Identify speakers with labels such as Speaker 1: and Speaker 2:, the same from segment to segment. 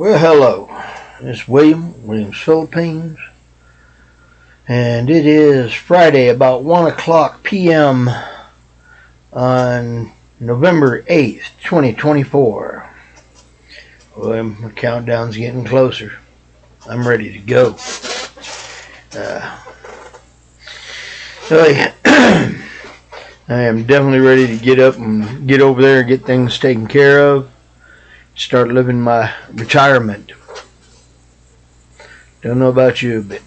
Speaker 1: Well, hello. It's Williams Philippines, and it is Friday about 1 o'clock p.m. on November 8th, 2024. Well, my countdown's getting closer. I'm ready to go. I am definitely ready to get up and get over there and get things taken care of. Start living my retirement. Don't know about you, but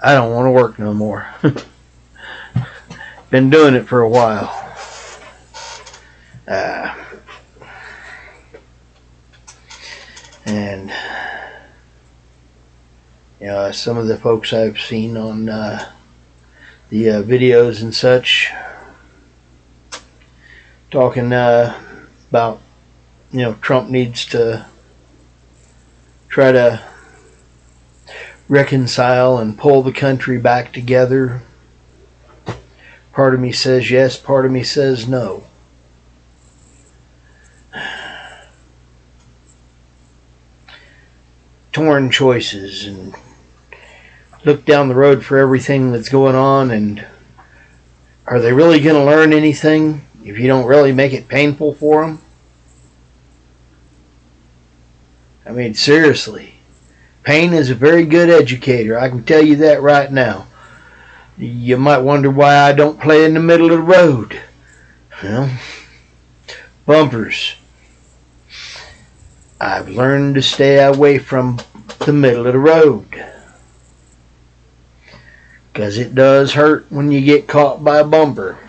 Speaker 1: I don't want to work no more. Been doing it for a while. And some of the folks I've seen on the videos and such talking about Trump needs to try to reconcile and pull the country back together. Part of me says yes, part of me says no. Torn choices, and look down the road for everything that's going on, and are they really going to learn anything if you don't really make it painful for them? I mean, seriously. Pain is a very good educator. I can tell you that right now. You might wonder why I don't play in the middle of the road. Bumpers. I've learned to stay away from the middle of the road. Because it does hurt when you get caught by a bumper.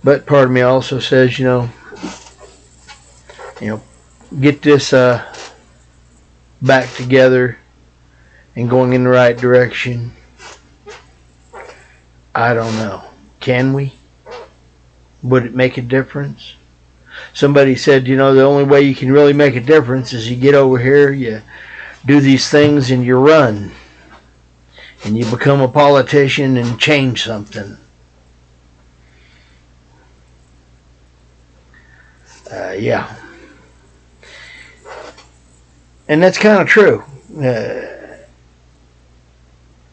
Speaker 1: But part of me also says, get this back together and going in the right direction. I don't know. Can we? Would it make a difference? Somebody said, the only way you can really make a difference is you get over here, you do these things, and you run. And you become a politician and change something. Yeah. And that's kind of true.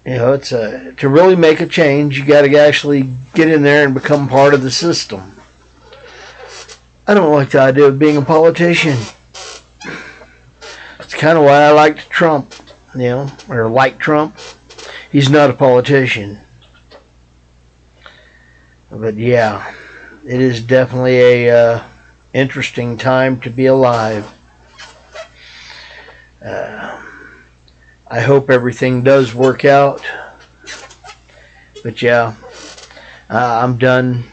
Speaker 1: It's to really make a change, you got to actually get in there and become part of the system. I don't like the idea of being a politician. It's kind of why I liked Trump, or like Trump. He's not a politician. But yeah, it is definitely a interesting time to be alive. I hope everything does work out. But yeah, I'm done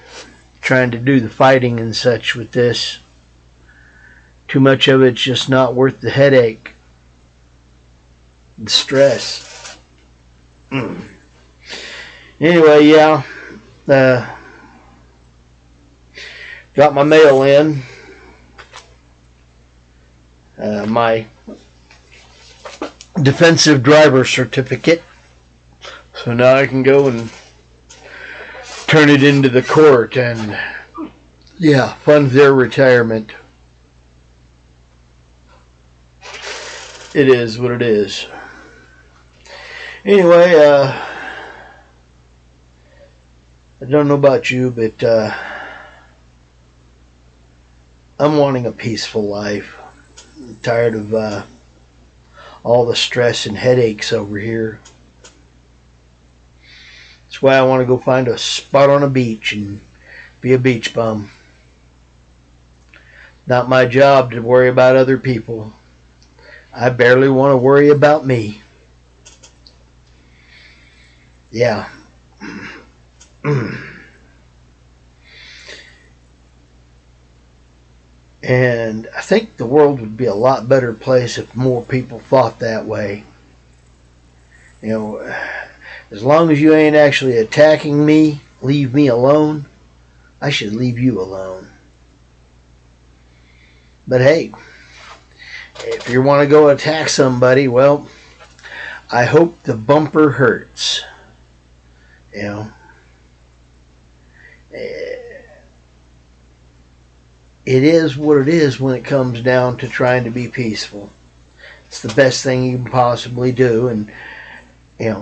Speaker 1: trying to do the fighting and such with this. Too much of it's just not worth the headache, the stress. Anyway, yeah, got my mail in. My defensive driver certificate. So now I can go and turn it into the court and, fund their retirement. It is what it is. Anyway, I don't know about you, but I'm wanting a peaceful life. I'm tired of all the stress and headaches over here. That's why I want to go find a spot on a beach and be a beach bum. Not my job to worry about other people. I barely want to worry about me. Yeah. And I think the world would be a lot better place if more people thought that way. As long as you ain't actually attacking me, leave me alone, I should leave you alone. But hey, if you want to go attack somebody, well, I hope the bumper hurts. It is what it is when it comes down to trying to be peaceful. It's the best thing you can possibly do. And,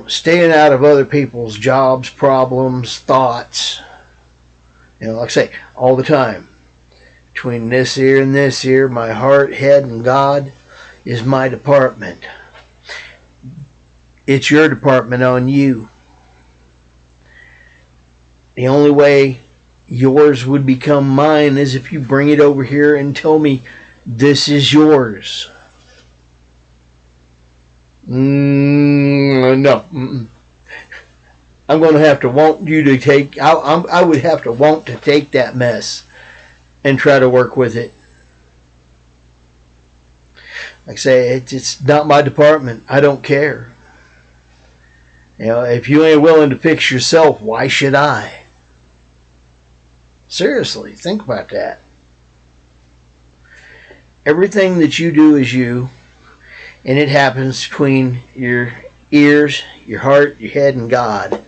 Speaker 1: staying out of other people's jobs, problems, thoughts, like I say, all the time. Between this ear and this ear, my heart, head, and God is my department. It's your department on you. The only way yours would become mine is if you bring it over here and tell me this is yours. No. I'm going to have to want you to take, I would have to want to take that mess and try to work with it. Like I say, it's not my department. I don't care. If you ain't willing to fix yourself, why should I? Seriously, think about that. Everything that you do is you, and it happens between your ears, your heart, your head, and God.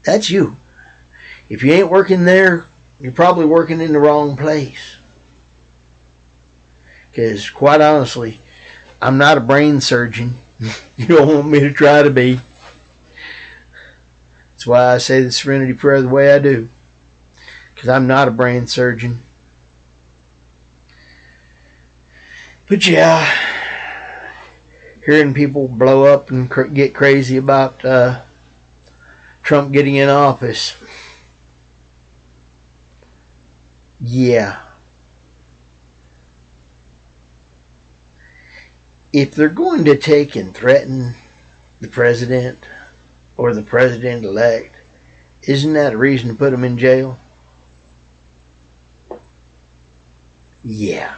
Speaker 1: That's you. If you ain't working there, you're probably working in the wrong place. Because, quite honestly, I'm not a brain surgeon. You don't want me to try to be. That's why I say the Serenity Prayer the way I do. Because I'm not a brain surgeon. But yeah, hearing people blow up and get crazy about Trump getting in office. Yeah. If they're going to take and threaten the president or the president-elect, isn't that a reason to put him in jail? Yeah.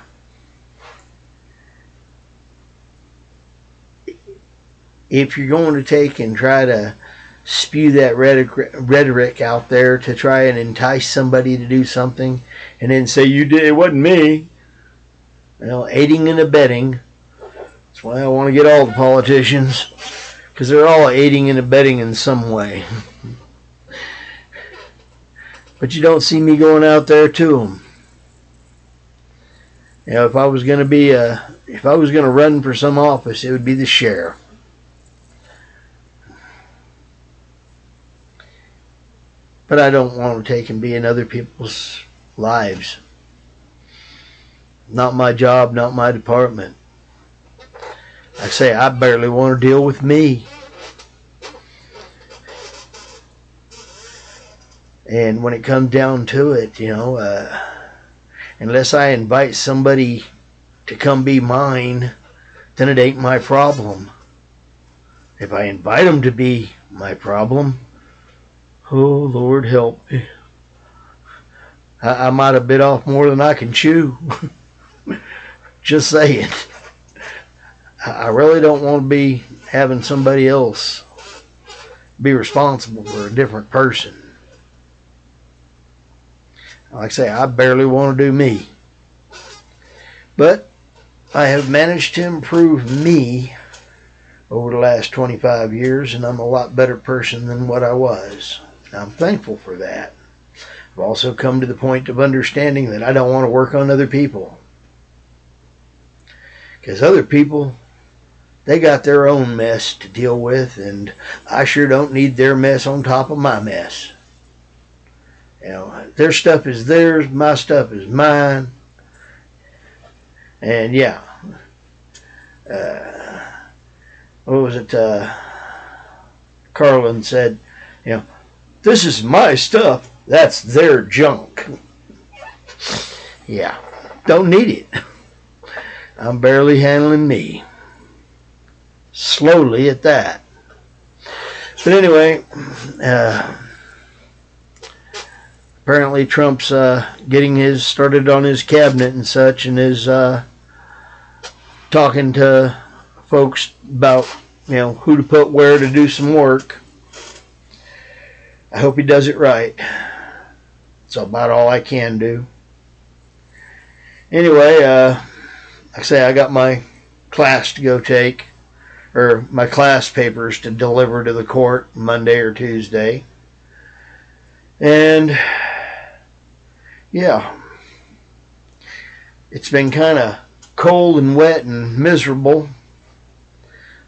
Speaker 1: If you're going to take and try to spew that rhetoric out there to try and entice somebody to do something and then say you did, it wasn't me, aiding and abetting. That's why I want to get all the politicians, because they're all aiding and abetting in some way. But you don't see me going out there to them. If I was going to run for some office, it would be the sheriff. But I don't want to take and be in other people's lives. Not my job, not my department. I say I barely want to deal with me. And when it comes down to it, unless I invite somebody to come be mine, then it ain't my problem. If I invite them to be my problem, oh, Lord help me. I might have bit off more than I can chew. Just saying. I really don't want to be having somebody else be responsible for a different person. Like I say, I barely want to do me. But I have managed to improve me over the last 25 years, and I'm a lot better person than what I was. I'm thankful for that. I've also come to the point of understanding that I don't want to work on other people. Because other people, they got their own mess to deal with, and I sure don't need their mess on top of my mess. Their stuff is theirs, my stuff is mine. And yeah, what was it? Carlin said, this is my stuff, that's their junk. Yeah, don't need it. I'm barely handling me. Slowly at that. But anyway, apparently Trump's getting his started on his cabinet and such, and is talking to folks about who to put where to do some work. I hope he does it right. It's about all I can do. Anyway, like I say, I got my class to go take, or my class papers to deliver to the court Monday or Tuesday. And yeah, it's been kind of cold and wet and miserable.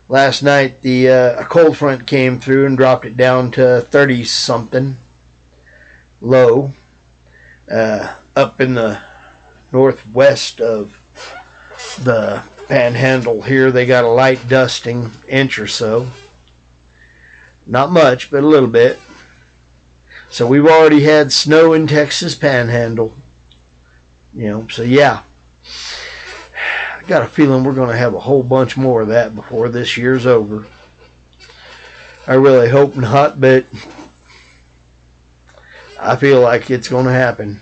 Speaker 1: Last night, a cold front came through and dropped it down to 30 something low, up in the northwest of the Panhandle here. They got a light dusting, inch or so. Not much, but a little bit. So we've already had snow in Texas Panhandle. So yeah. I got a feeling we're going to have a whole bunch more of that before this year's over. I really hope not, but I feel like it's going to happen.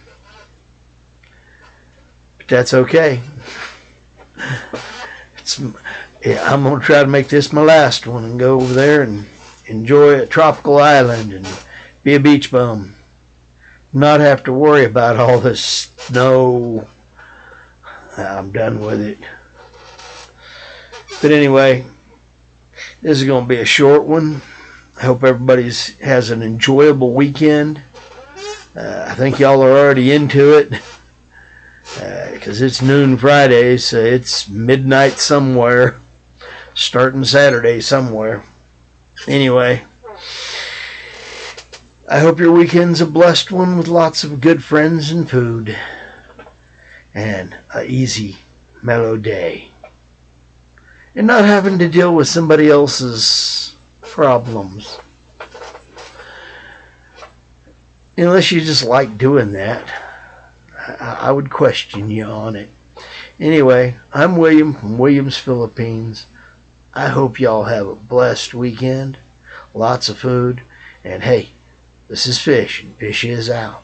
Speaker 1: But that's okay. I'm going to try to make this my last one and go over there and enjoy a tropical island and be a beach bum. Not have to worry about all this snow. I'm done with it. But anyway, this is going to be a short one. I hope everybody has an enjoyable weekend. I think y'all are already into it because it's noon Friday, so it's midnight somewhere, starting Saturday somewhere. Anyway, I hope your weekend's a blessed one with lots of good friends and food and an easy, mellow day. And not having to deal with somebody else's problems. Unless you just like doing that. I would question you on it. Anyway, I'm William from Williams, Philippines. I hope y'all have a blessed weekend. Lots of food. And hey, this is Fish, and Fish is out.